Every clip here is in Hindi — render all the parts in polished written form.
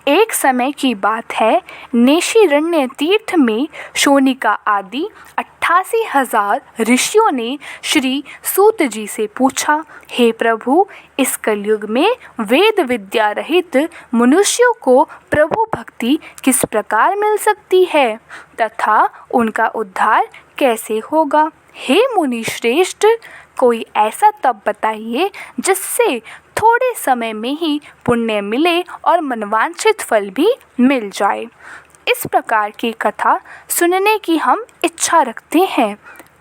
एक समय की बात है, नेशिरण्य तीर्थ में शोनिका आदि 88,000 ऋषियों ने श्री सूत जी से पूछा, हे प्रभु, इस कलयुग में वेद विद्या रहित मनुष्यों को प्रभु भक्ति किस प्रकार मिल सकती है तथा उनका उद्धार कैसे होगा। हे मुनि श्रेष्ठ, कोई ऐसा तप बताइए जिससे थोड़े समय में ही पुण्य मिले और मनवांछित फल भी मिल जाए। इस प्रकार की कथा सुनने की हम इच्छा रखते हैं।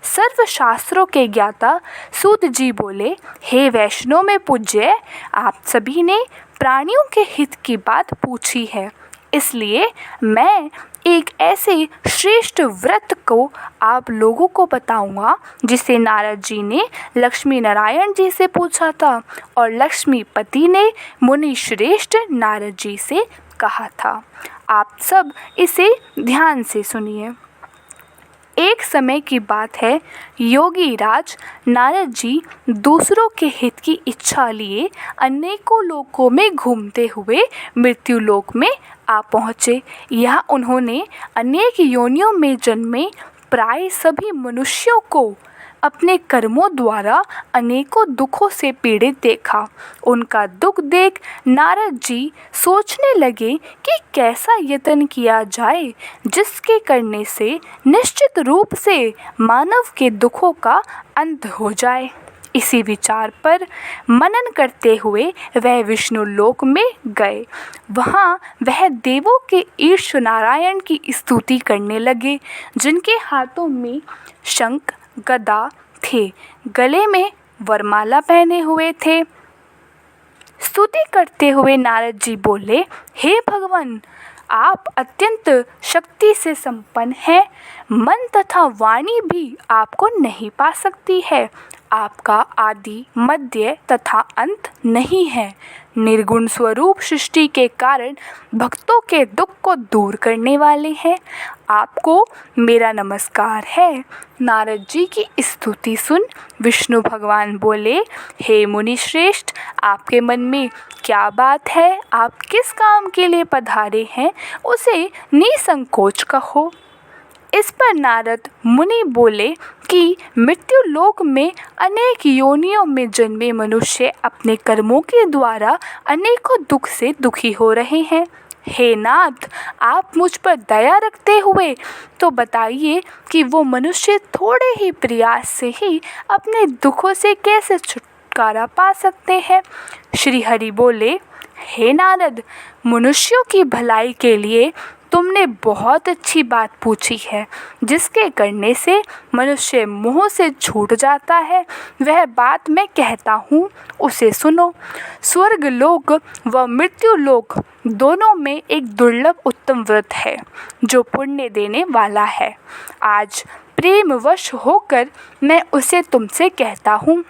सर्व शास्त्रों के ज्ञाता सूत जी बोले, हे वैष्णव में पूज्य, आप सभी ने प्राणियों के हित की बात पूछी है, इसलिए मैं एक ऐसे श्रेष्ठ व्रत को आप लोगों को बताऊंगा जिसे नारद जी ने लक्ष्मी नारायण जी से पूछा था और लक्ष्मीपति ने मुनि श्रेष्ठ नारद जी से कहा था। आप सब इसे ध्यान से सुनिए। एक समय की बात है, योगी राज नारद जी दूसरों के हित की इच्छा लिए अनेकों लोकों में घूमते हुए मृत्यु लोक में आ पहुँचे। यहाँ उन्होंने अनेक योनियों में जन्मे प्राय सभी मनुष्यों को अपने कर्मों द्वारा अनेकों दुखों से पीड़ित देखा। उनका दुख देख नारद जी सोचने लगे कि कैसा यत्न किया जाए जिसके करने से निश्चित रूप से मानव के दुखों का अंत हो जाए। इसी विचार पर मनन करते हुए वह विष्णु लोक में गए। वहाँ वह देवों के ईश नारायण की स्तुति करने लगे, जिनके हाथों में शंख गदा थे, गले में वरमाला पहने हुए थे। स्तुति करते हुए नारद जी बोले, हे भगवान, आप अत्यंत शक्ति से संपन्न हैं। मन तथा वाणी भी आपको नहीं पा सकती है। आपका आदि मध्य तथा अंत नहीं है। निर्गुण स्वरूप सृष्टि के कारण भक्तों के दुख को दूर करने वाले हैं। आपको मेरा नमस्कार है। नारद जी की स्तुति सुन विष्णु भगवान बोले, हे मुनि श्रेष्ठ, आपके मन में क्या बात है? आप किस काम के लिए पधारे हैं, उसे निसंकोच कहो। इस पर नारद मुनि बोले कि मृत्यु लोक में अनेक योनियों में जन्मे मनुष्य अपने कर्मों के द्वारा अनेकों दुख से दुखी हो रहे हैं। हे नाथ, आप मुझ पर दया रखते हुए तो बताइए कि वो मनुष्य थोड़े ही प्रयास से ही अपने दुखों से कैसे छुटकारा पा सकते हैं। श्री हरि बोले, हे नारद, मनुष्यों की भलाई के लिए तुमने बहुत अच्छी बात पूछी है, जिसके करने से मनुष्य मोह से छूट जाता है। वह बात मैं कहता हूँ, उसे सुनो। स्वर्ग लोक व मृत्यु लोक दोनों में एक दुर्लभ उत्तम व्रत है जो पुण्य देने वाला है। आज प्रेमवश होकर मैं उसे तुमसे कहता हूँ।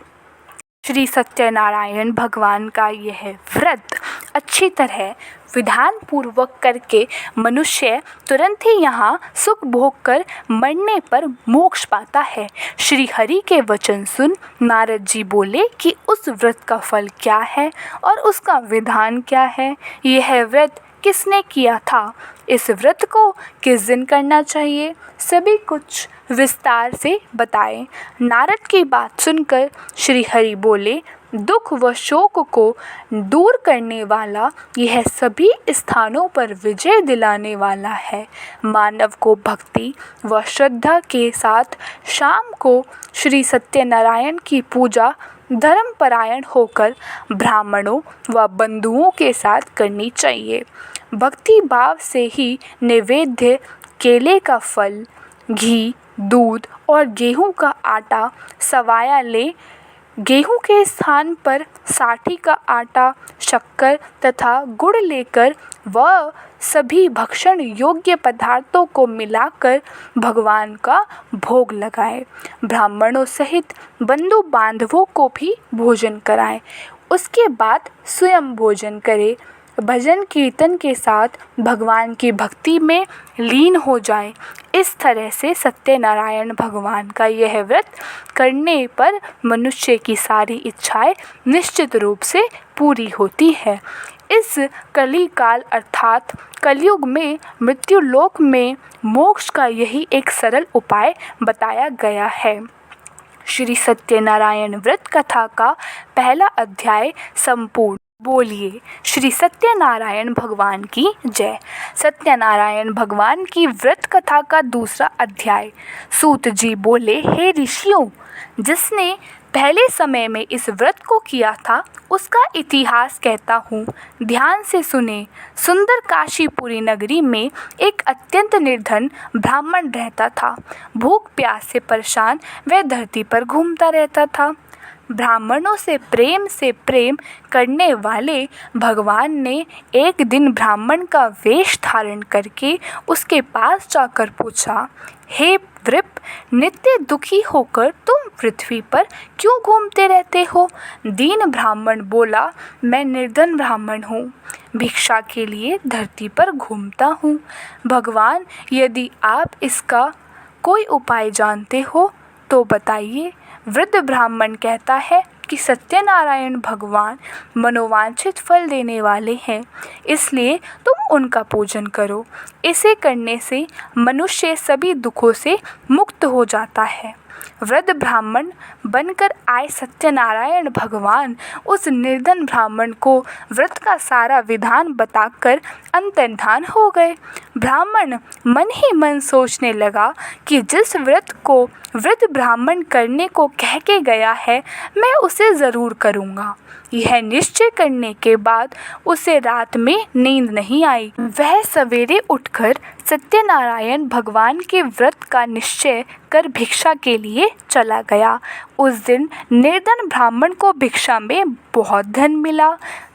श्री सत्यनारायण भगवान का यह व्रत अच्छी तरह विधान पूर्वक करके मनुष्य तुरंत ही यहाँ सुख भोग कर मरने पर मोक्ष पाता है। श्री हरि के वचन सुन नारद जी बोले कि उस व्रत का फल क्या है और उसका विधान क्या है। यह व्रत किसने किया था, इस व्रत को किस दिन करना चाहिए, सभी कुछ विस्तार से बताएं। नारद की बात सुनकर श्री हरि बोले, दुख व शोक को दूर करने वाला, यह सभी स्थानों पर विजय दिलाने वाला है। मानव को भक्ति व श्रद्धा के साथ शाम को श्री सत्यनारायण की पूजा धर्मपरायण होकर ब्राह्मणों व बंधुओं के साथ करनी चाहिए। भक्ति भाव से ही नैवेद्य केले का फल, घी, दूध और गेहूं का आटा सवाया ले। गेहूं के स्थान पर साठी का आटा, शक्कर तथा गुड़ लेकर वह सभी भक्षण योग्य पदार्थों को मिलाकर भगवान का भोग लगाए। ब्राह्मणों सहित बंधु बांधवों को भी भोजन कराएं। उसके बाद स्वयं भोजन करे। भजन कीर्तन के साथ भगवान की भक्ति में लीन हो जाए। इस तरह से सत्यनारायण भगवान का यह व्रत करने पर मनुष्य की सारी इच्छाएं निश्चित रूप से पूरी होती है। इस कली काल अर्थात कलयुग में मृत्यु लोक में मोक्ष का यही एक सरल उपाय बताया गया है। श्री सत्यनारायण व्रत कथा का पहला अध्याय संपूर्ण। बोलिए श्री सत्यनारायण भगवान की जय। सत्यनारायण भगवान की व्रत कथा का दूसरा अध्याय। सूत जी बोले, हे ऋषियों, जिसने पहले समय में इस व्रत को किया था उसका इतिहास कहता हूँ, ध्यान से सुने। सुंदर काशीपुरी नगरी में एक अत्यंत निर्धन ब्राह्मण रहता था। भूख प्यास से परेशान वह धरती पर घूमता रहता था। ब्राह्मणों से प्रेम करने वाले भगवान ने एक दिन ब्राह्मण का वेश धारण करके उसके पास जाकर पूछा, हे वृप, नित्य दुखी होकर तुम पृथ्वी पर क्यों घूमते रहते हो? दीन ब्राह्मण बोला, मैं निर्धन ब्राह्मण हूँ, भिक्षा के लिए धरती पर घूमता हूँ। भगवान, यदि आप इसका कोई उपाय जानते हो तो बताइए। वृद्ध ब्राह्मण कहता है कि सत्यनारायण भगवान मनोवांछित फल देने वाले हैं, इसलिए तुम उनका पूजन करो। इसे करने से मनुष्य सभी दुखों से मुक्त हो जाता है। वृद्ध ब्राह्मण बनकर आए सत्यनारायण भगवान उस निर्धन ब्राह्मण को व्रत का सारा विधान बताकर अंतर्धान हो गए। ब्राह्मण मन ही मन सोचने लगा कि जिस व्रत को वृद्ध ब्राह्मण करने को कह के गया है, मैं उसे ज़रूर करूँगा। यह निश्चय करने के बाद उसे रात में नींद नहीं आई। वह सवेरे उठकर सत्यनारायण भगवान के व्रत का निश्चय कर भिक्षा के लिए चला गया। उस दिन निर्धन ब्राह्मण को भिक्षा में बहुत धन मिला,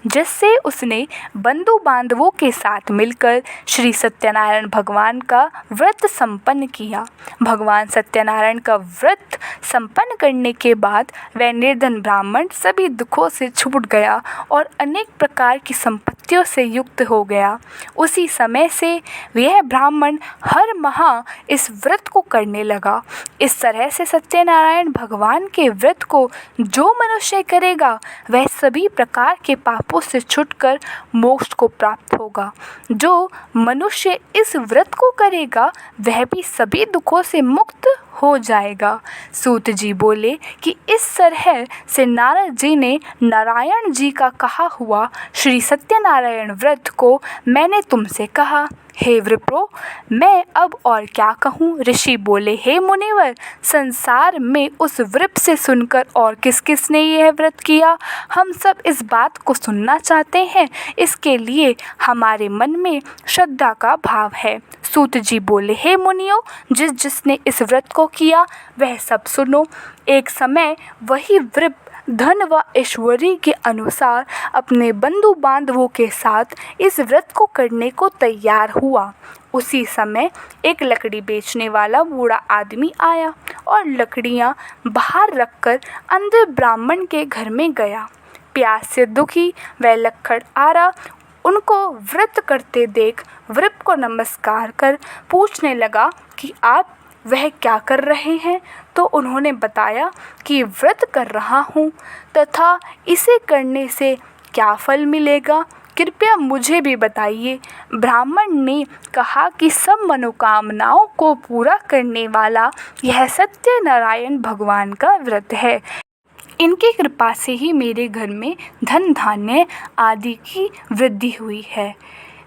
जिससे उसने बंधु बांधवों के साथ मिलकर श्री सत्यनारायण भगवान का व्रत संपन्न किया। भगवान सत्यनारायण का व्रत संपन्न करने के बाद वह निर्धन ब्राह्मण सभी दुखों से छूट गया और अनेक प्रकार की संपत्तियों से युक्त हो गया। उसी समय से यह ब्राह्मण हर माह इस व्रत को करने लगा। इस तरह से सत्यनारायण भगवान के व्रत को जो मनुष्य करेगा वह सभी प्रकार के पापों से छूटकर मोक्ष को प्राप्त होगा। जो मनुष्य इस व्रत को करेगा वह भी सभी दुखों से मुक्त हो जाएगा। सूत जी बोले कि इस तरह से नारद जी ने नारायण जी का कहा हुआ श्री सत्यनारायण व्रत को मैंने तुमसे कहा। हे वृप्रो, मैं अब और क्या कहूँ? ऋषि बोले, हे मुनिवर, संसार में उस वृप से सुनकर और किस किस ने यह व्रत किया, हम सब इस बात को सुनना चाहते हैं। इसके लिए हमारे मन में श्रद्धा का भाव है। सूत जी बोले, हे मुनियों, जिसने इस व्रत को किया वह सब सुनो। एक समय वही वृप धन व ऐश्वर्य के अनुसार अपने बंधु बांधवों के साथ इस व्रत को करने को तैयार हुआ। उसी समय एक लकड़ी बेचने वाला बूढ़ा आदमी आया और लकड़ियां बाहर रखकर अंदर ब्राह्मण के घर में गया। प्यास से दुखी वह लक्कड़ आरा उनको व्रत करते देख वृप को नमस्कार कर पूछने लगा कि आप वह क्या कर रहे हैं? तो उन्होंने बताया कि व्रत कर रहा हूँ तथा इसे करने से क्या फल मिलेगा, कृपया मुझे भी बताइए। ब्राह्मण ने कहा कि सब मनोकामनाओं को पूरा करने वाला यह सत्यनारायण भगवान का व्रत है। इनकी कृपा से ही मेरे घर में धन धान्य आदि की वृद्धि हुई है।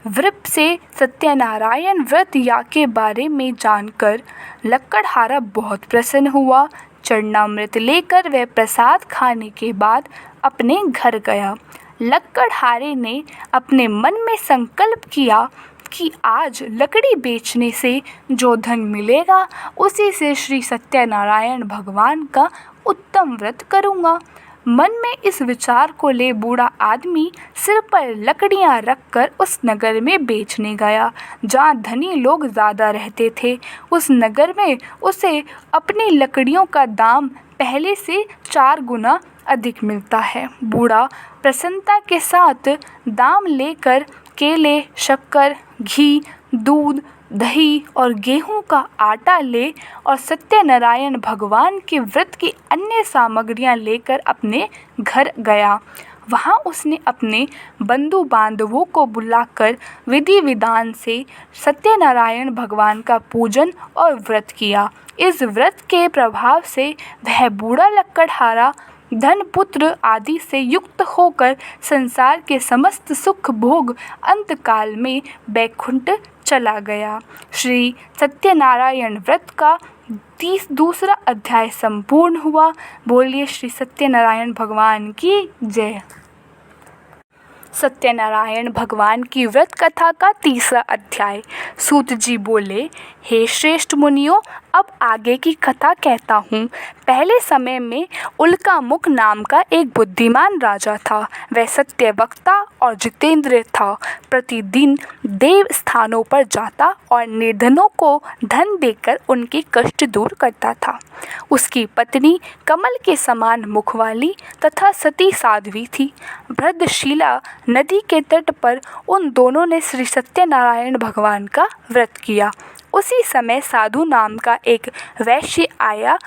वृप से सत्यनारायण व्रत या के बारे में जानकर लक्कड़हारा बहुत प्रसन्न हुआ। चरणामृत लेकर वह प्रसाद खाने के बाद अपने घर गया। लक्कड़हारे ने अपने मन में संकल्प किया कि आज लकड़ी बेचने से जो धन मिलेगा उसी से श्री सत्यनारायण भगवान का उत्तम व्रत करूँगा। मन में इस विचार को ले बूढ़ा आदमी सिर पर लकड़ियां रखकर उस नगर में बेचने गया जहाँ धनी लोग ज़्यादा रहते थे। उस नगर में उसे अपनी लकड़ियों का दाम पहले से 4 गुना अधिक मिलता है। बूढ़ा प्रसन्नता के साथ दाम लेकर केले, शक्कर, घी, दूध, दही और गेहूं का आटा ले और सत्यनारायण भगवान के व्रत की अन्य सामग्रियां लेकर अपने घर गया। वहाँ उसने अपने बंधु बांधवों को बुलाकर विधि विधान से सत्यनारायण भगवान का पूजन और व्रत किया। इस व्रत के प्रभाव से वह बूढ़ा लकड़हारा धन पुत्र आदि से युक्त होकर संसार के समस्त सुख भोग अंतकाल में बैकुंठ चला गया। श्री सत्यनारायण व्रत का दूसरा अध्याय संपूर्ण हुआ। बोलिए श्री सत्यनारायण भगवान की जय। सत्यनारायण भगवान की व्रत कथा का तीसरा अध्याय। सूत जी बोले, हे श्रेष्ठ मुनियों, अब आगे की कथा कहता हूँ। पहले समय में उल्कामुख नाम का एक बुद्धिमान राजा था। वह सत्यवक्ता और जितेंद्र था। प्रतिदिन देव स्थानों पर जाता और निर्धनों को धन देकर उनके कष्ट दूर करता था। उसकी पत्नी कमल के समान मुख वाली तथा सती साध्वी थी। भद्रशिला नदी के तट पर उन दोनों ने श्री सत्यनारायण भगवान का व्रत किया। उसी समय साधु नाम का एक वैश्य आया।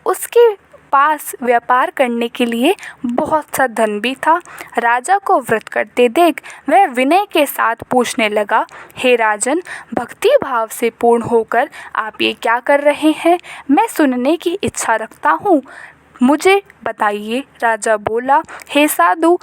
उसके पास व्यापार करने के लिए बहुत सा धन भी था। राजा को व्रत करते देख वह विनय के साथ पूछने लगा, हे राजन, भक्ति भाव से पूर्ण होकर आप ये क्या कर रहे हैं? मैं सुनने की इच्छा रखता हूँ, मुझे बताइए। राजा बोला, हे साधु,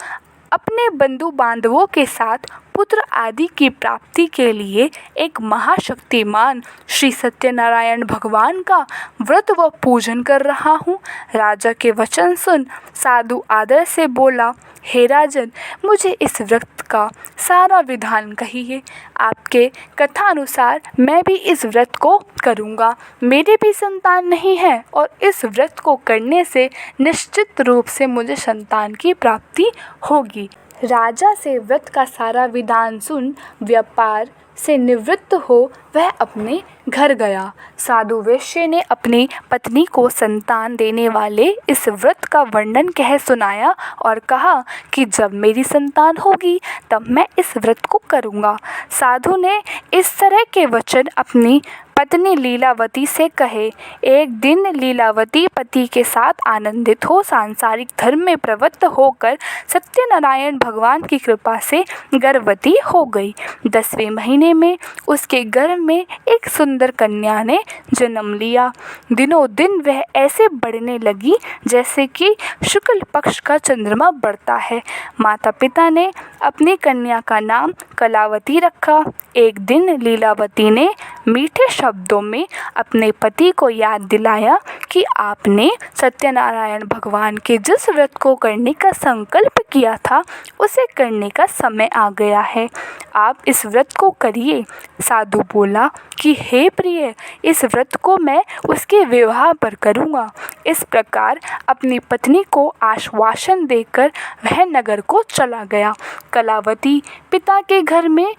अपने बंधु बांधवों के साथ पुत्र आदि की प्राप्ति के लिए एक महाशक्तिमान श्री सत्यनारायण भगवान का व्रत व पूजन कर रहा हूँ। राजा के वचन सुन साधु आदर से बोला, हे राजन, मुझे इस व्रत का सारा विधान कहिए। आपके कथा अनुसार मैं भी इस व्रत को करूँगा। मेरे भी संतान नहीं है और इस व्रत को करने से निश्चित रूप से मुझे संतान की प्राप्ति होगी। राजा से व्रत का सारा विधान सुन व्यापार से निवृत्त हो वह अपने घर गया। साधु वैश्य ने अपनी पत्नी को संतान देने वाले इस व्रत का वर्णन कह सुनाया और कहा कि जब मेरी संतान होगी तब मैं इस व्रत को करूँगा। साधु ने इस तरह के वचन अपनी पत्नी लीलावती से कहे। एक दिन लीलावती पति के साथ आनंदित हो सांसारिक धर्म में प्रवृत्त होकर सत्यनारायण भगवान की कृपा से गर्भवती हो गई। 10वें महीने में उसके गर्भ में एक सुंदर कन्या ने जन्म लिया। दिनों दिन वह ऐसे बढ़ने लगी जैसे कि शुक्ल पक्ष का चंद्रमा बढ़ता है। माता पिता ने अपनी कन्या का नाम कलावती रखा। एक दिन लीलावती ने मीठे शब्दों में अपने पति को याद दिलाया कि आपने सत्यनारायण भगवान के जिस व्रत को करने का संकल्प किया था उसे करने का समय आ गया है। आप इस व्रत को करिए। साधु बोला कि हे प्रिय, इस व्रत को मैं उसके विवाह पर करूँगा। इस प्रकार अपनी पत्नी को आश्वासन देकर वह नगर को चला गया। कलावती पिता के घर में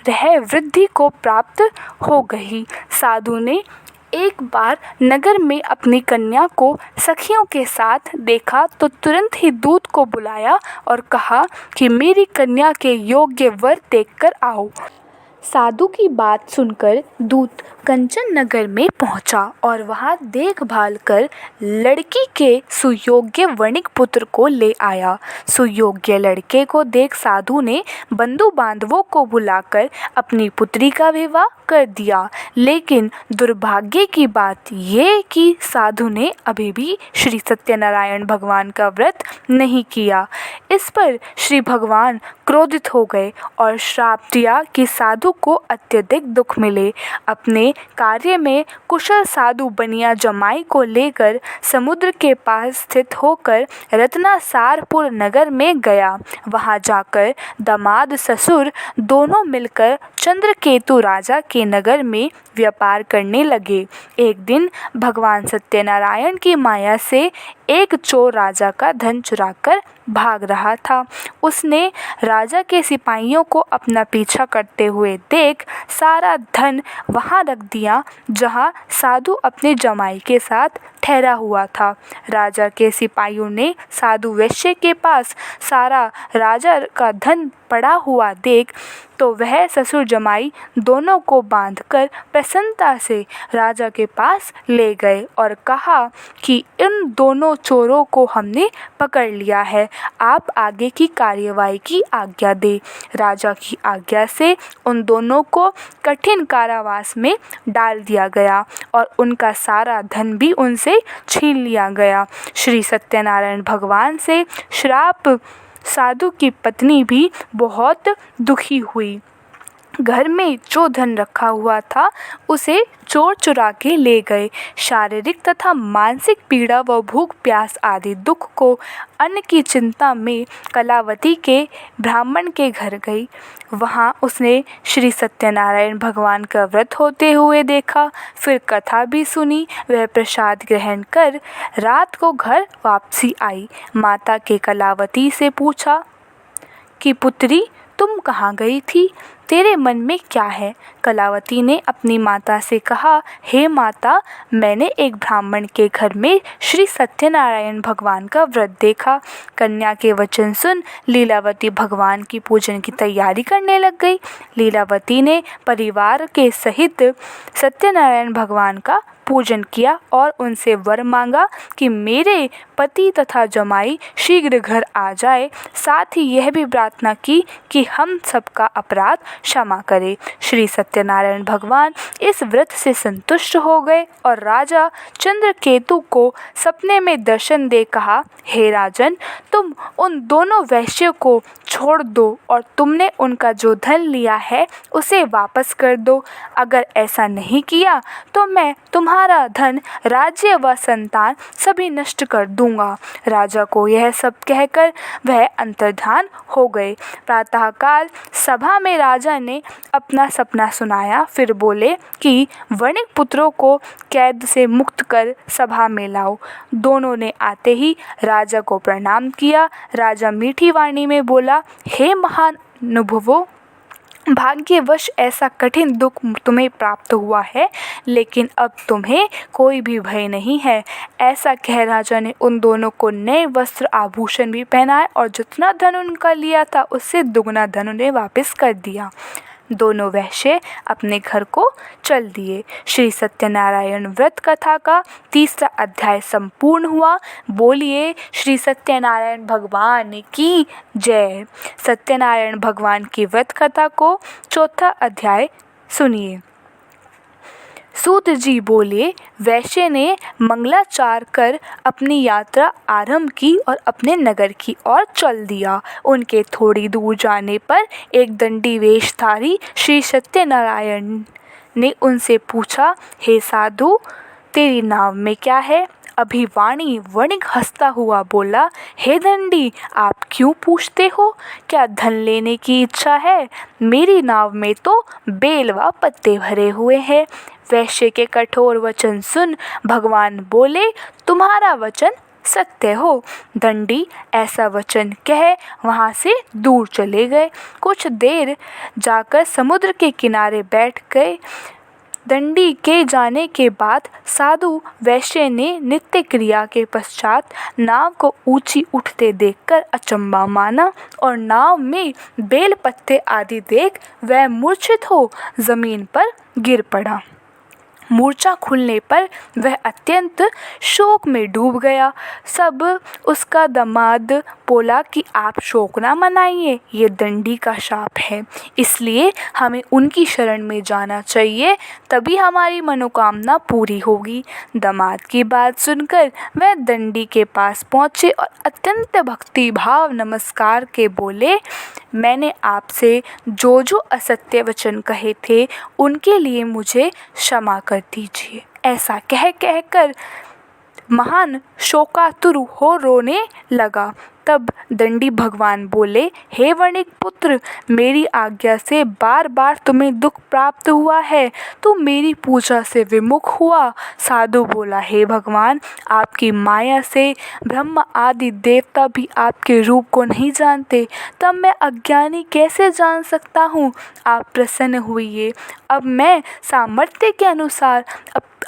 रह वृद्धि को प्राप्त हो गई। साधु ने एक बार नगर में अपनी कन्या को सखियों के साथ देखा तो तुरंत ही दूत को बुलाया और कहा कि मेरी कन्या के योग्य वर देखकर आओ। साधु की बात सुनकर दूत कंचन नगर में पहुंचा और वहां देखभाल कर लड़की के सुयोग्य वणिक पुत्र को ले आया। सुयोग्य लड़के को देख साधु ने बंधु बांधवों को बुलाकर अपनी पुत्री का विवाह कर दिया। लेकिन दुर्भाग्य की बात ये कि साधु ने अभी भी श्री सत्यनारायण भगवान का व्रत नहीं किया। इस पर श्री भगवान क्रोधित हो गए और श्राप दिया कि साधु को अत्यधिक दुख मिले। अपने कार्य में कुशल साधु बनिया जमाई को लेकर समुद्र के पास स्थित होकर रत्नासारपुर नगर में गया। वहां जाकर दामाद ससुर दोनों मिलकर चंद्रकेतु राजा के नगर में व्यापार करने लगे। एक दिन भगवान सत्यनारायण की माया से एक चोर राजा का धन चुराकर भाग रहा था। उसने राजा के सिपाहियों को अपना पीछा करते हुए देख सारा धन वहां रख दिया जहां साधु अपने जमाई के साथ ठहरा हुआ था। राजा के सिपाहियों ने साधु वैश्य के पास सारा राजा का धन पड़ा हुआ देख तो वह ससुर जमाई दोनों को बांधकर प्रसन्नता से राजा के पास ले गए और कहा कि इन दोनों चोरों को हमने पकड़ लिया है, आप आगे की कार्यवाही की आज्ञा दे। राजा की आज्ञा से उन दोनों को कठिन कारावास में डाल दिया गया और उनका सारा धन भी उनसे छीन लिया गया। श्री सत्यनारायण भगवान से श्राप साधु की पत्नी भी बहुत दुखी हुई। घर में जो धन रखा हुआ था उसे चोर चुरा के ले गए। शारीरिक तथा मानसिक पीड़ा व भूख प्यास आदि दुख को अन्न की चिंता में कलावती के ब्राह्मण के घर गई। वहाँ उसने श्री सत्यनारायण भगवान का व्रत होते हुए देखा, फिर कथा भी सुनी। वह प्रसाद ग्रहण कर रात को घर वापसी आई। माता के कलावती से पूछा कि पुत्री, तुम कहाँ गई थी? तेरे मन में क्या है? कलावती ने अपनी माता से कहा, हे माता, मैंने एक ब्राह्मण के घर में श्री सत्यनारायण भगवान का व्रत देखा। कन्या के वचन सुन लीलावती भगवान की पूजन की तैयारी करने लग गई। लीलावती ने परिवार के सहित सत्यनारायण भगवान का पूजन किया और उनसे वर मांगा कि मेरे पति तथा जमाई शीघ्र घर आ जाए। साथ ही यह भी प्रार्थना की कि हम सबका अपराध क्षमा करे। श्री सत्यनारायण भगवान इस व्रत से संतुष्ट हो गए और राजा चंद्रकेतु को सपने में दर्शन दे कहा, हे राजन, तुम उन दोनों वैश्यों को छोड़ दो और तुमने उनका जो धन लिया है उसे वापस कर दो। अगर ऐसा नहीं किया तो मैं तुम्हारा धन, राज्य व संतान सभी नष्ट कर दूंगा। राजा को यह सब कहकर वह अंतर्धान हो गए। प्रातःकाल सभा में राजा ने अपना सपना सुनाया, फिर बोले कि वणिक पुत्रों को कैद से मुक्त कर सभा में लाओ। दोनों ने आते ही राजा को प्रणाम किया। राजा मीठी वाणी में बोला, हे महानुभावों, भाग्यवश ऐसा कठिन दुख तुम्हें प्राप्त हुआ है, लेकिन अब तुम्हें कोई भी भय नहीं है। ऐसा कह राजा ने उन दोनों को नए वस्त्र आभूषण भी पहनाए और जितना धन उनका लिया था उससे दुगना धन उन्हें वापस कर दिया। दोनों वैश्य अपने घर को चल दिए। श्री सत्यनारायण व्रत कथा का 3रा अध्याय संपूर्ण हुआ। बोलिए श्री सत्यनारायण भगवान की जय। सत्यनारायण भगवान की व्रत कथा को 4था अध्याय सुनिए। सूत जी बोले, वैश्य ने मंगलाचार कर अपनी यात्रा आरंभ की और अपने नगर की ओर चल दिया। उनके थोड़ी दूर जाने पर एक दंडी वेशधारी श्री सत्यनारायण ने उनसे पूछा, हे साधु, तेरी नाव में क्या है? अभिवाणी वणिक हंसता हुआ बोला, हे दंडी, आप क्यों पूछते हो? क्या धन लेने की इच्छा है? मेरी नाव में तो बेल व पत्ते भरे हुए हैं। वैश्य के कठोर वचन सुन भगवान बोले, तुम्हारा वचन सत्य हो। दंडी ऐसा वचन कह वहाँ से दूर चले गए। कुछ देर जाकर समुद्र के किनारे बैठ गए। दंडी के जाने के बाद साधु वैश्य ने नित्य क्रिया के पश्चात नाव को ऊंची उठते देखकर अचंबा माना और नाव में बेल पत्ते आदि देख वह मूर्छित हो जमीन पर गिर पड़ा। मूर्छा खुलने पर वह अत्यंत शोक में डूब गया। सब उसका दामाद बोला कि आप शोक ना मनाइए, ये दंडी का शाप है, इसलिए हमें उनकी शरण में जाना चाहिए, तभी हमारी मनोकामना पूरी होगी। दामाद की बात सुनकर वह दंडी के पास पहुँचे और अत्यंत भक्ति भाव नमस्कार के बोले, मैंने आपसे जो जो असत्य वचन कहे थे उनके लिए मुझे क्षमा कर दीजिए। ऐसा कह कहकर महान शोकातुर हो रोने लगा। तब दंडी भगवान बोले, हे वणिक पुत्र, मेरी आज्ञा से बार बार तुम्हें दुख प्राप्त हुआ है, तू मेरी पूजा से विमुख हुआ। साधु बोला, हे भगवान, आपकी माया से ब्रह्मा आदि देवता भी आपके रूप को नहीं जानते, तब मैं अज्ञानी कैसे जान सकता हूँ? आप प्रसन्न हुइए। अब मैं सामर्थ्य के अनुसार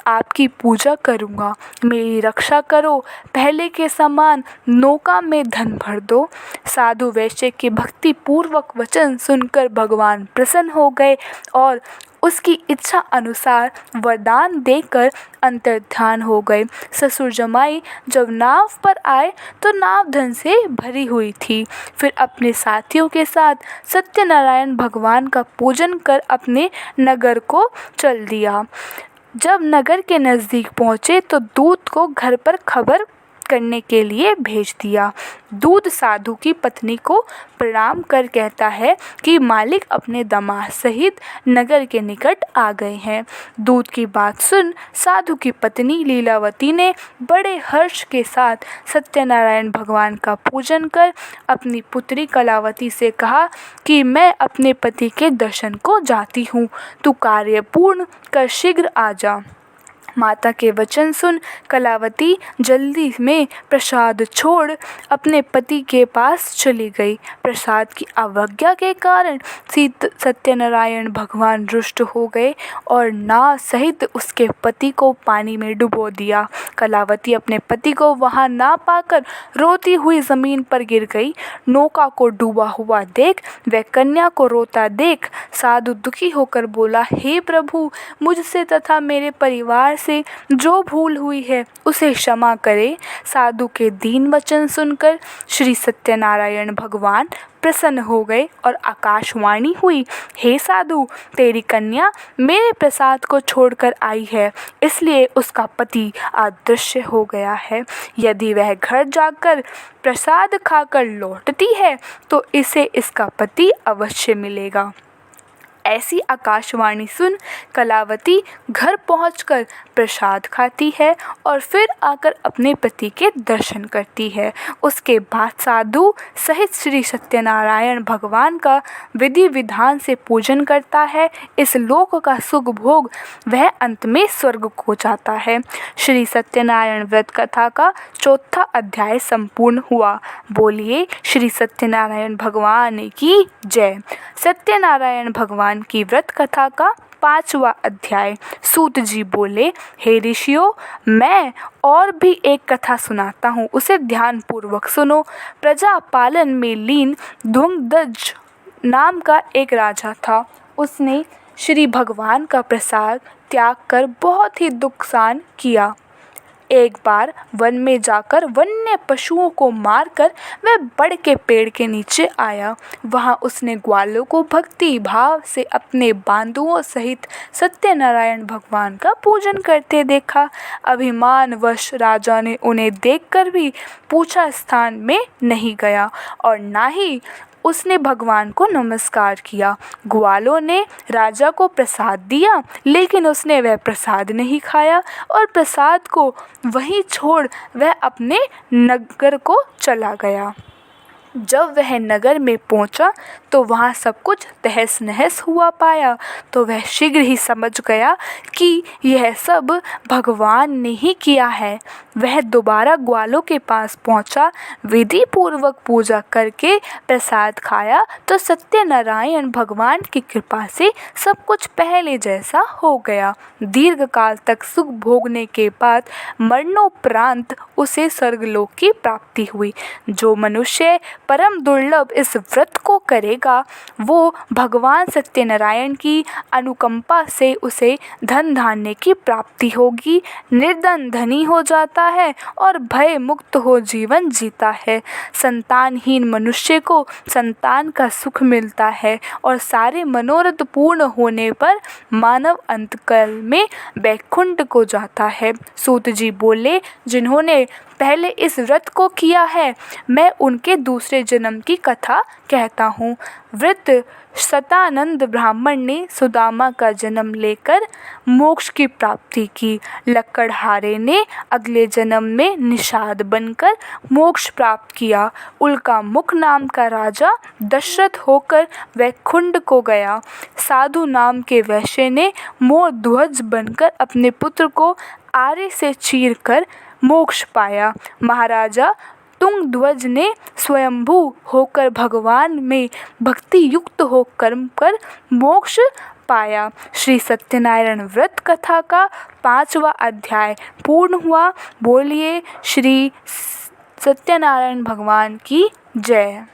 आपकी पूजा करूँगा। मेरी रक्षा करो, पहले के समान नौका में धन भर दो। साधु वैश्य के भक्ति पूर्वक वचन सुनकर भगवान प्रसन्न हो गए और उसकी इच्छा अनुसार वरदान देकर अंतर्ध्यान हो गए। ससुर जमाई जब नाव पर आए तो नाव धन से भरी हुई थी। फिर अपने साथियों के साथ सत्यनारायण भगवान का पूजन कर अपने नगर को चल दिया। जब नगर के नज़दीक पहुँचे तो दूत को घर पर खबर करने के लिए भेज दिया। दूत साधु की पत्नी को प्रणाम कर कहता है कि मालिक अपने दामाद सहित नगर के निकट आ गए हैं। दूत की बात सुन साधु की पत्नी लीलावती ने बड़े हर्ष के साथ सत्यनारायण भगवान का पूजन कर अपनी पुत्री कलावती से कहा कि मैं अपने पति के दर्शन को जाती हूँ, तू कार्य पूर्ण कर शीघ्र आ जा। माता के वचन सुन कलावती जल्दी में प्रसाद छोड़ अपने पति के पास चली गई। प्रसाद की अवज्ञा के कारण सत्यनारायण भगवान रुष्ट हो गए और नाव सहित उसके पति को पानी में डुबो दिया। कलावती अपने पति को वहां ना पाकर रोती हुई जमीन पर गिर गई। नौका को डूबा हुआ देख वह कन्या को रोता देख साधु दुखी होकर बोला, हे प्रभु, मुझसे तथा मेरे परिवार से जो भूल हुई है उसे क्षमा करे। साधु के दीन वचन सुनकर श्री सत्यनारायण भगवान प्रसन्न हो गए और आकाशवाणी हुई, हे साधु, तेरी कन्या मेरे प्रसाद को छोड़कर आई है, इसलिए उसका पति अदृश्य हो गया है। यदि वह घर जाकर प्रसाद खाकर लौटती है तो इसे इसका पति अवश्य मिलेगा। ऐसी आकाशवाणी सुन कलावती घर पहुंचकर प्रसाद खाती है और फिर आकर अपने पति के दर्शन करती है। उसके बाद साधु सहित श्री सत्यनारायण भगवान का विधि विधान से पूजन करता है। इस लोक का सुख भोग वह अंत में स्वर्ग को जाता है। श्री सत्यनारायण व्रत कथा का 4था अध्याय संपूर्ण हुआ। बोलिए श्री सत्यनारायण भगवान की जय। सत्यनारायण भगवान की व्रत कथा का 5वां अध्याय। सूत जी बोले, हे ऋषियों, मैं और भी एक कथा सुनाता हूँ, उसे ध्यान पूर्वक सुनो। प्रजा पालन में लीन धुंधज नाम का एक राजा था। उसने श्री भगवान का प्रसाद त्याग कर बहुत ही दुख सहन किया। एक बार वन में जाकर वन्य पशुओं को मारकर वह बड़ के पेड़ के नीचे आया। वहां उसने ग्वालों को भक्ति भाव से अपने बांधुओं सहित सत्यनारायण भगवान का पूजन करते देखा। अभिमानवश राजा ने उन्हें देखकर भी पूछा स्थान में नहीं गया और ना ही उसने भगवान को नमस्कार किया। ग्वालों ने राजा को प्रसाद दिया, लेकिन उसने वह प्रसाद नहीं खाया और प्रसाद को वहीं छोड़ वह अपने नगर को चला गया। जब वह नगर में पहुंचा तो वहां सब कुछ तहस नहस हुआ पाया, तो वह शीघ्र ही समझ गया कि यह सब भगवान ने ही किया है। वह दोबारा ग्वालों के पास पहुंचा, विधि पूर्वक पूजा करके प्रसाद खाया तो सत्यनारायण भगवान की कृपा से सब कुछ पहले जैसा हो गया। दीर्घ काल तक सुख भोगने के बाद मरणोपरांत उसे स्वर्गलोक की प्राप्ति हुई। जो मनुष्य परम दुर्लभ इस व्रत को करेगा वो भगवान सत्यनारायण की अनुकंपा से उसे धन धान्य की प्राप्ति होगी, निर्धन धनी हो जाता है और भय मुक्त हो जीवन जीता है। संतानहीन मनुष्य को संतान का सुख मिलता है और सारे मनोरथ पूर्ण होने पर मानव अंतकाल में वैकुंठ को जाता है। सूत जी बोले, जिन्होंने पहले इस व्रत को किया है मैं उनके दूसरे जन्म की कथा कहता हूँ। व्रत शतानंद ब्राह्मण ने सुदामा का जन्म लेकर मोक्ष की प्राप्ति की। लकड़हारे ने अगले जन्म में निषाद बनकर मोक्ष प्राप्त किया। उल्का मुख नाम का राजा दशरथ होकर वैकुंठ को गया। साधु नाम के वैश्य ने मोर ध्वज बनकर अपने पुत्र को आरे से चीर कर मोक्ष पाया। महाराजा तुंगध्वज ने स्वयंभू होकर भगवान में भक्ति युक्त हो कर्म कर मोक्ष पाया। श्री सत्यनारायण व्रत कथा का 5वां अध्याय पूर्ण हुआ। बोलिए श्री सत्यनारायण भगवान की जय।